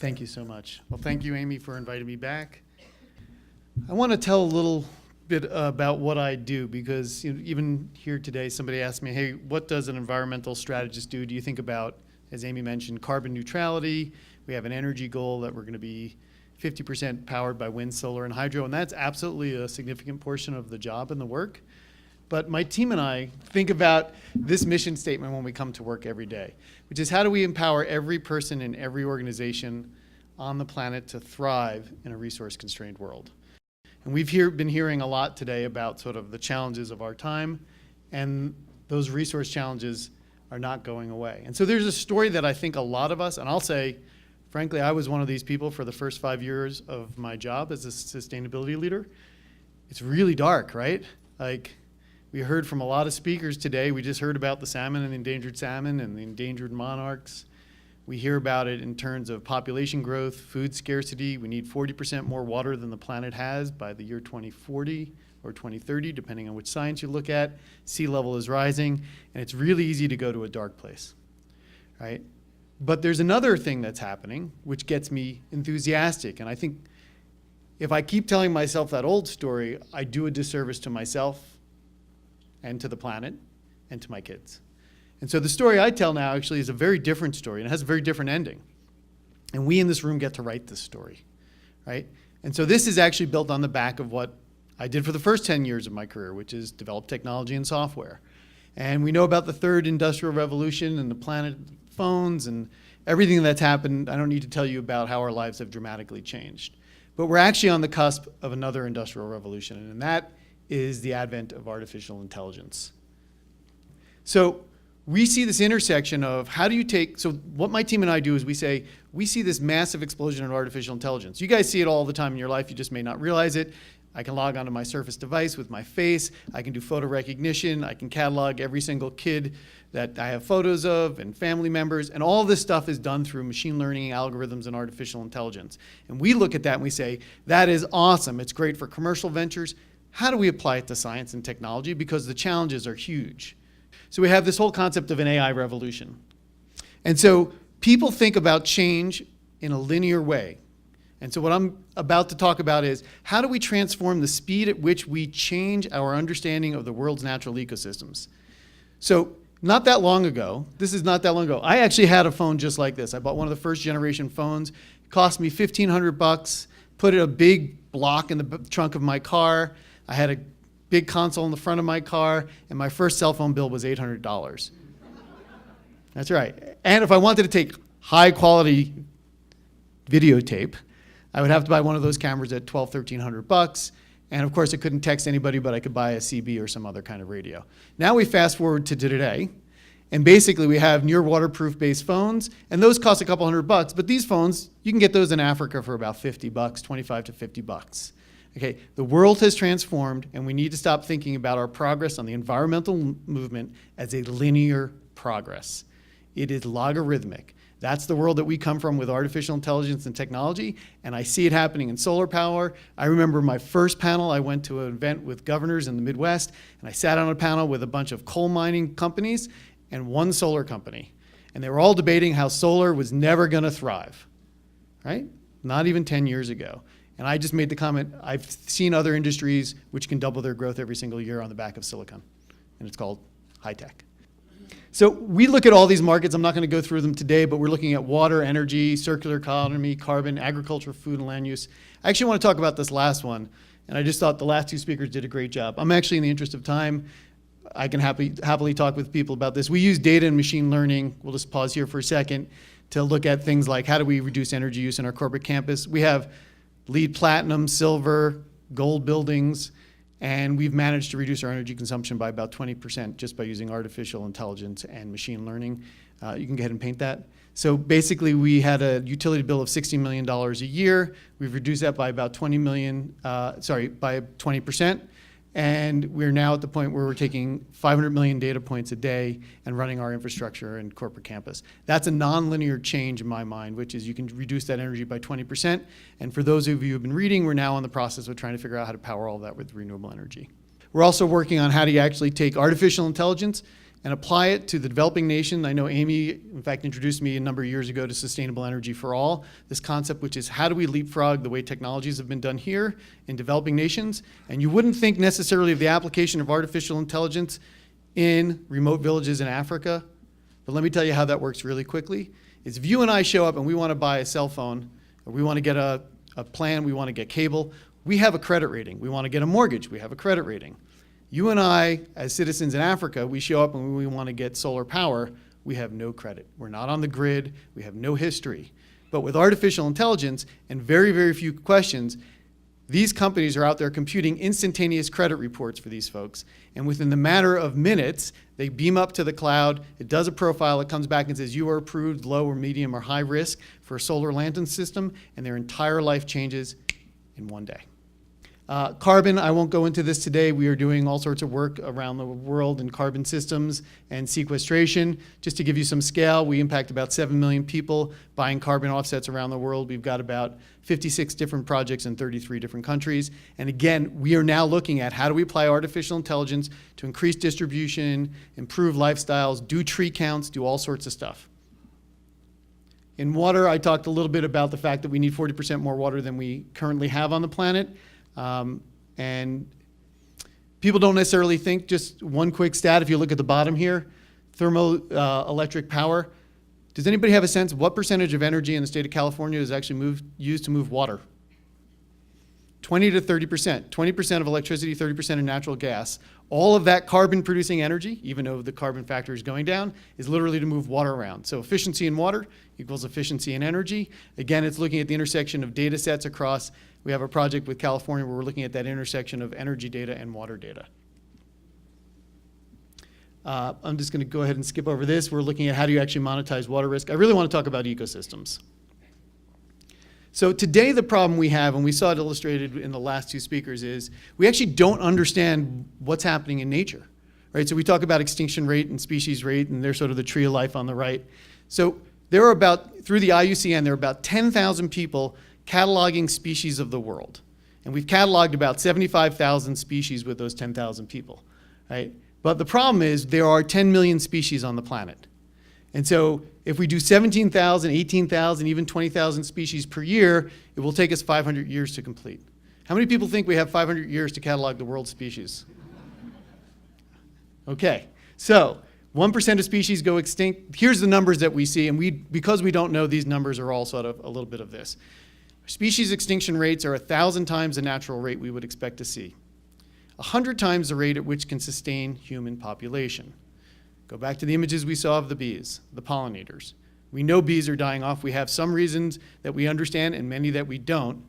Thank you so much. Well, thank you, Amy, for inviting me back. I want to tell a little bit about what I do because even here today, somebody asked me, hey, what does an environmental strategist do? Do you think about, as Amy mentioned, carbon neutrality? We have an energy goal that we're going to be 50% powered by wind, solar, and hydro, and that's absolutely a significant portion of the job and the work. But my team and I think about this mission statement when we come to work every day, which is how do we empower every person in every organization on the planet to thrive in a resource-constrained world. And we've been hearing a lot today about sort of the challenges of our time, and those resource challenges are not going away. And so there's a story that I think a lot of us, and I'll say, frankly, I was one of these people for the first 5 years of my job as a sustainability leader. It's really dark, right? Like, we heard from a lot of speakers today. We just heard about the salmon and endangered salmon and the endangered monarchs. We hear about it in terms of population growth, food scarcity. We need 40% more water than the planet has by the year 2040 or 2030, depending on which science you look at. Sea level is rising, and it's really easy to go to a dark place, right? But there's another thing that's happening, which gets me enthusiastic. And I think if I keep telling myself that old story, I do a disservice to myself and to the planet and to my kids. And so the story I tell now actually is a very different story, and it has a very different ending. And we in this room get to write this story, right? And so this is actually built on the back of what I did for the first 10 years of my career, which is develop technology and software. And we know about the third industrial revolution and the planet phones and everything that's happened. I don't need to tell you about how our lives have dramatically changed. But we're actually on the cusp of another industrial revolution, and that is the advent of artificial intelligence. So we see this intersection of how do you take, so what my team and I do is we say, we see this massive explosion in artificial intelligence. You guys see it all the time in your life, you just may not realize it. I can log onto my Surface device with my face, I can do photo recognition, I can catalog every single kid that I have photos of and family members, and all this stuff is done through machine learning algorithms and artificial intelligence. And we look at that and we say, that is awesome, it's great for commercial ventures. How do we apply it to science and technology? Because the challenges are huge. So we have this whole concept of an AI revolution. And so people think about change in a linear way. And so what I'm about to talk about is how do we transform the speed at which we change our understanding of the world's natural ecosystems? So not that long ago, this is not that long ago, I actually had a phone just like this. I bought one of the first generation phones. It cost me $1,500, put a big block in the trunk of my car. I had a big console in the front of my car, and my first cell phone bill was $800. That's right. And if I wanted to take high quality videotape, I would have to buy one of those cameras at $1,200-1,300. And of course, I couldn't text anybody, but I could buy a CB or some other kind of radio. Now we fast forward to today, and basically we have near waterproof based phones, and those cost a couple $100, but these phones, you can get those in Africa for about $50, $25 to $50. Okay, the world has transformed, and we need to stop thinking about our progress on the environmental movement as a linear progress. It is logarithmic. That's the world that we come from with artificial intelligence and technology, and I see it happening in solar power. I remember my first panel, I went to an event with governors in the Midwest, and I sat on a panel with a bunch of coal mining companies and one solar company. And they were all debating how solar was never gonna thrive, right? Not even 10 years ago. And I just made the comment, I've seen other industries which can double their growth every single year on the back of silicon, and it's called high tech. So we look at all these markets. I'm not going to go through them today, but we're looking at water, energy, circular economy, carbon, agriculture, food, and land use. I actually want to talk about this last one, and I just thought the last two speakers did a great job. I'm actually, in the interest of time, I can happily talk with people about this. We use data and machine learning. We'll just pause here for a second to look at things like how do we reduce energy use in our corporate campus. We have LEED platinum, silver, gold buildings, and we've managed to reduce our energy consumption by about 20% just by using artificial intelligence and machine learning. You can go ahead and paint that. So basically we had a utility bill of $60 million a year. We've reduced that by about by 20%. And we're now at the point where we're taking 500 million data points a day and running our infrastructure and corporate campus. That's a nonlinear change in my mind, which is you can reduce that energy by 20%. And for those of you who have been reading, we're now in the process of trying to figure out how to power all that with renewable energy. We're also working on how do you actually take artificial intelligence and apply it to the developing nation. I know Amy, in fact, introduced me a number of years ago to sustainable energy for all, this concept which is how do we leapfrog the way technologies have been done here in developing nations. And you wouldn't think necessarily of the application of artificial intelligence in remote villages in Africa, but let me tell you how that works really quickly. Is if you and I show up and we want to buy a cell phone, or we want to get a plan, we want to get cable, we have a credit rating. We want to get a mortgage, we have a credit rating. You and I, as citizens in Africa, we show up and we want to get solar power, we have no credit. We're not on the grid, we have no history. But with artificial intelligence and very, very few questions, these companies are out there computing instantaneous credit reports for these folks. And within the matter of minutes, they beam up to the cloud, it does a profile, it comes back and says you are approved low or medium or high risk for a solar lantern system, and their entire life changes in one day. Carbon, I won't go into this today. We are doing all sorts of work around the world in carbon systems and sequestration. Just to give you some scale, we impact about 7 million people buying carbon offsets around the world. We've got about 56 different projects in 33 different countries. And again, we are now looking at how do we apply artificial intelligence to increase distribution, improve lifestyles, do tree counts, do all sorts of stuff. In water, I talked a little bit about the fact that we need 40% more water than we currently have on the planet. And people don't necessarily think, just one quick stat, if you look at the bottom here, thermoelectric power. Does anybody have a sense of what percentage of energy in the state of California is actually used to move water? 20 to 30%. 20% of electricity, 30% of natural gas. All of that carbon producing energy, even though the carbon factor is going down, is literally to move water around. So efficiency in water equals efficiency in energy. Again, it's looking at the intersection of data sets across. We have a project with California where we're looking at that intersection of energy data and water data. I'm just going to go ahead and skip over this. We're looking at how do you actually monetize water risk. I really want to talk about ecosystems. So today the problem we have, and we saw it illustrated in the last two speakers, is we actually don't understand what's happening in nature. Right? So we talk about extinction rate and species rate, and they're sort of the tree of life on the right. So there are about, through the IUCN, there are about 10,000 people cataloging species of the world. And we've cataloged about 75,000 species with those 10,000 people, right? But the problem is there are 10 million species on the planet. And so if we do 17,000, 18,000, even 20,000 species per year, it will take us 500 years to complete. How many people think we have 500 years to catalog the world's species? Okay, so 1% of species go extinct. Here's the numbers that we see, and because we don't know, these numbers are all sort of a little bit of this. Species extinction rates are 1,000 times the natural rate we would expect to see. 100 times the rate at which can sustain human population. Go back to the images we saw of the bees, the pollinators. We know bees are dying off. We have some reasons that we understand and many that we don't.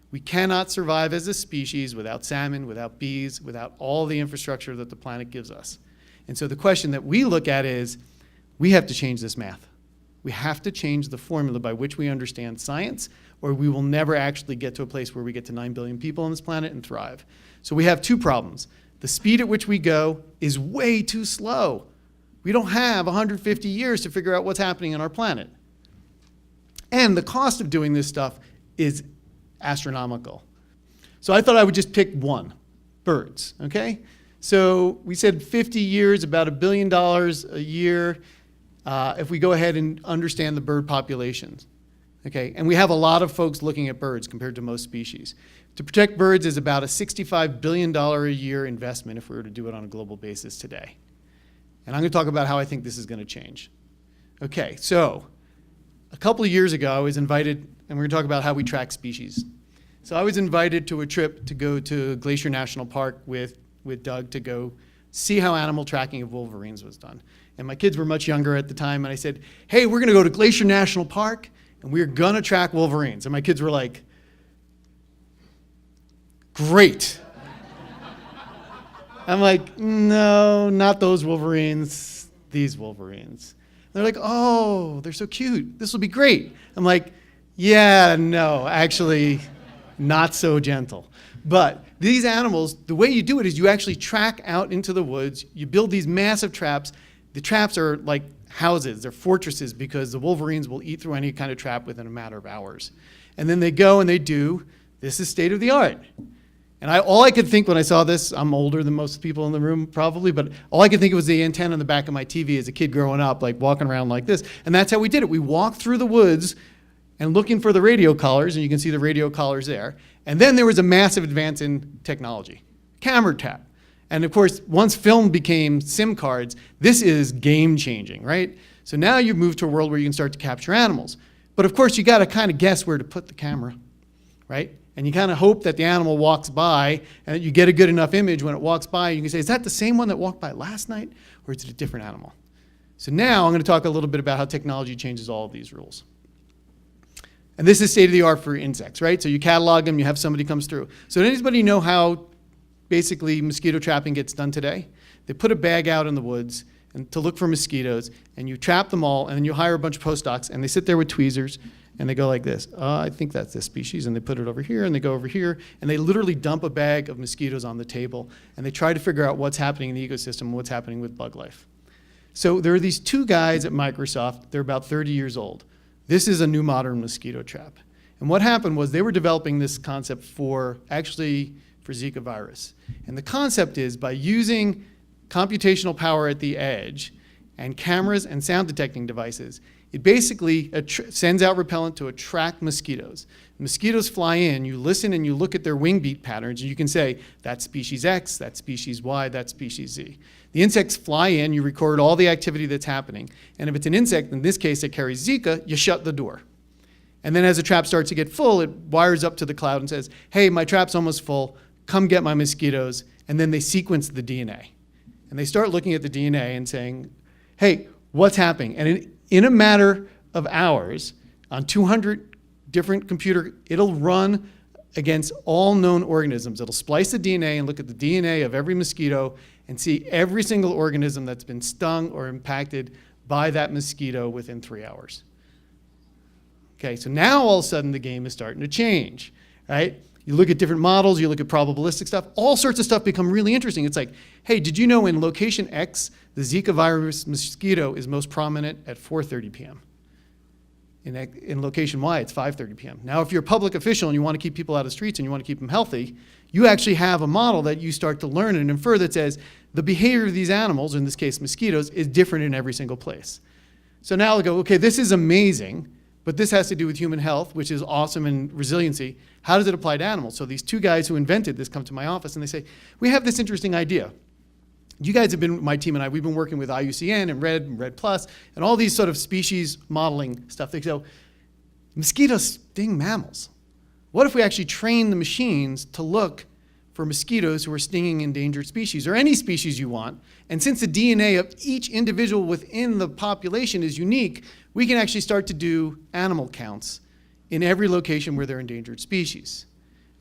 We cannot survive as a species without salmon, without bees, without all the infrastructure that the planet gives us. And so the question that we look at is, we have to change this math. We have to change the formula by which we understand science, or we will never actually get to a place where we get to 9 billion people on this planet and thrive. So we have two problems. The speed at which we go is way too slow. We don't have 150 years to figure out what's happening on our planet. And the cost of doing this stuff is astronomical. So I thought I would just pick one, birds, okay? So we said 50 years, about $1 billion a year, if we go ahead and understand the bird populations. Okay, and we have a lot of folks looking at birds compared to most species. To protect birds is about a $65 billion a year investment if we were to do it on a global basis today. And I'm going to talk about how I think this is going to change. Okay, so a couple of years ago I was invited, and we're going to talk about how we track species. So I was invited to a trip to go to Glacier National Park with Doug to go see how animal tracking of wolverines was done. And my kids were much younger at the time, and I said, hey, we're going to go to Glacier National Park, and we're going to track wolverines. And my kids were like, great. I'm like, no, not those wolverines, these wolverines. They're like, oh, they're so cute. This will be great. I'm like, yeah, no, actually, not so gentle. But these animals, the way you do it is you actually track out into the woods. You build these massive traps. The traps are like houses. They're fortresses because the wolverines will eat through any kind of trap within a matter of hours. And then they go and they do, this is state of the art. And all I could think when I saw this, I'm older than most people in the room probably, but all I could think of was the antenna on the back of my TV as a kid growing up, like walking around like this. And that's how we did it. We walked through the woods and looking for the radio collars, and you can see the radio collars there. And then there was a massive advance in technology, camera trap. And of course, once film became SIM cards, this is game changing, right? So now you've moved to a world where you can start to capture animals. But of course, you got to kind of guess where to put the camera, right? And you kind of hope that the animal walks by and that you get a good enough image when it walks by. You can say, is that the same one that walked by last night, or is it a different animal? So now I'm going to talk a little bit about how technology changes all of these rules. And this is state of the art for insects, right? So you catalog them, you have somebody comes through. So does anybody know how basically mosquito trapping gets done today? They put a bag out in the woods to look for mosquitoes, and you trap them all, and then you hire a bunch of postdocs, and they sit there with tweezers, and they go like this. I think that's this species, and they put it over here, and they go over here, and they literally dump a bag of mosquitoes on the table, and they try to figure out what's happening in the ecosystem and what's happening with bug life. So there are these two guys at Microsoft. They're about 30 years old. This is a new modern mosquito trap. And what happened was they were developing this concept for Zika virus. And the concept is by using computational power at the edge and cameras and sound detecting devices, it basically sends out repellent to attract mosquitoes. Mosquitoes fly in, you listen and you look at their wing beat patterns, and you can say, that's species X, that's species Y, that's species Z. The insects fly in, you record all the activity that's happening, and if it's an insect, in this case that carries Zika, you shut the door. And then as the trap starts to get full, it wires up to the cloud and says, hey, my trap's almost full, come get my mosquitoes, and then they sequence the DNA. And they start looking at the DNA and saying, hey, what's happening? And in a matter of hours, on 200 different computer, it'll run against all known organisms. It'll splice the DNA and look at the DNA of every mosquito and see every single organism that's been stung or impacted by that mosquito within 3 hours. Okay, so now all of a sudden the game is starting to change, right? You look at different models, you look at probabilistic stuff, all sorts of stuff become really interesting. It's like, hey, did you know in location X, the Zika virus mosquito is most prominent at 4:30 p.m.? In location Y, it's 5:30 p.m. Now, if you're a public official and you want to keep people out of the streets and you want to keep them healthy, you actually have a model that you start to learn and infer that says the behavior of these animals, in this case mosquitoes, is different in every single place. So now I'll go, okay, this is amazing, but this has to do with human health, which is awesome, and resiliency. How does it apply to animals? So these two guys who invented this come to my office and they say, we have this interesting idea. You guys have been, my team and I, we've been working with IUCN and Red Plus and all these sort of species modeling stuff. They go, mosquitoes sting mammals. What if we actually train the machines to look for mosquitoes who are stinging endangered species or any species you want? And since the DNA of each individual within the population is unique, we can actually start to do animal counts in every location where they're endangered species.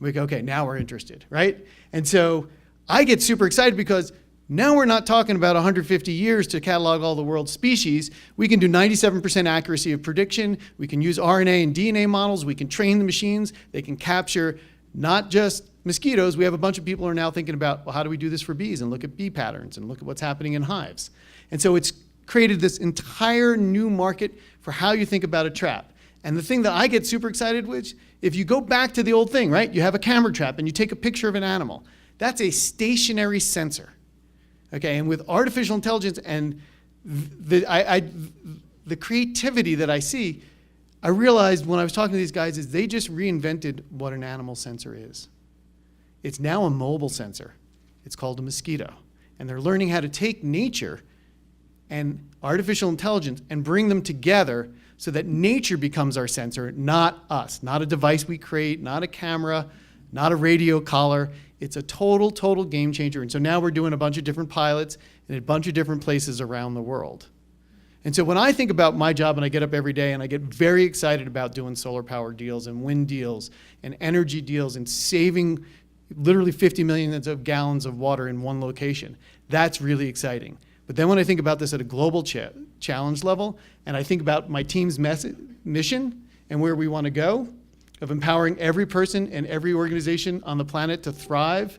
We go, okay, now we're interested, right? And so I get super excited because now we're not talking about 150 years to catalog all the world's species. We can do 97% accuracy of prediction. We can use RNA and DNA models. We can train the machines. They can capture not just mosquitoes. We have a bunch of people who are now thinking about, well, how do we do this for bees and look at bee patterns and look at what's happening in hives. And so it's created this entire new market for how you think about a trap. And the thing that I get super excited with, if you go back to the old thing, right? You have a camera trap and you take a picture of an animal. That's a stationary sensor. Okay, and with artificial intelligence and the creativity that I see, I realized when I was talking to these guys is they just reinvented what an animal sensor is. It's now a mobile sensor. It's called a mosquito. And they're learning how to take nature and artificial intelligence and bring them together so that nature becomes our sensor, not us, not a device we create, not a camera, not a radio collar. It's a total game changer. And so now we're doing a bunch of different pilots in a bunch of different places around the world. And so when I think about my job and I get up every day and I get very excited about doing solar power deals and wind deals and energy deals and saving literally 50 million of gallons of water in one location, that's really exciting. But then when I think about this at a global challenge level and I think about my team's mission and where we want to go, of empowering every person and every organization on the planet to thrive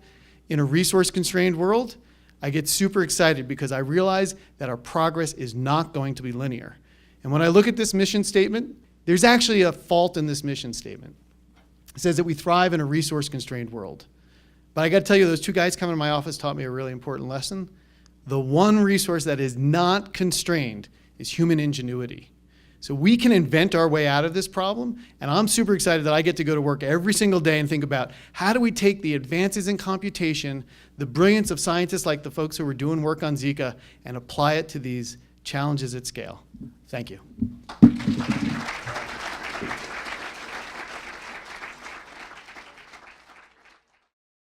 in a resource-constrained world, I get super excited because I realize that our progress is not going to be linear. And when I look at this mission statement, there's actually a fault in this mission statement. It says that we thrive in a resource-constrained world. But I got to tell you, those two guys coming to my office taught me a really important lesson. The one resource that is not constrained is human ingenuity. So we can invent our way out of this problem, and I'm super excited that I get to go to work every single day and think about how do we take the advances in computation, the brilliance of scientists like the folks who were doing work on Zika, and apply it to these challenges at scale. Thank you.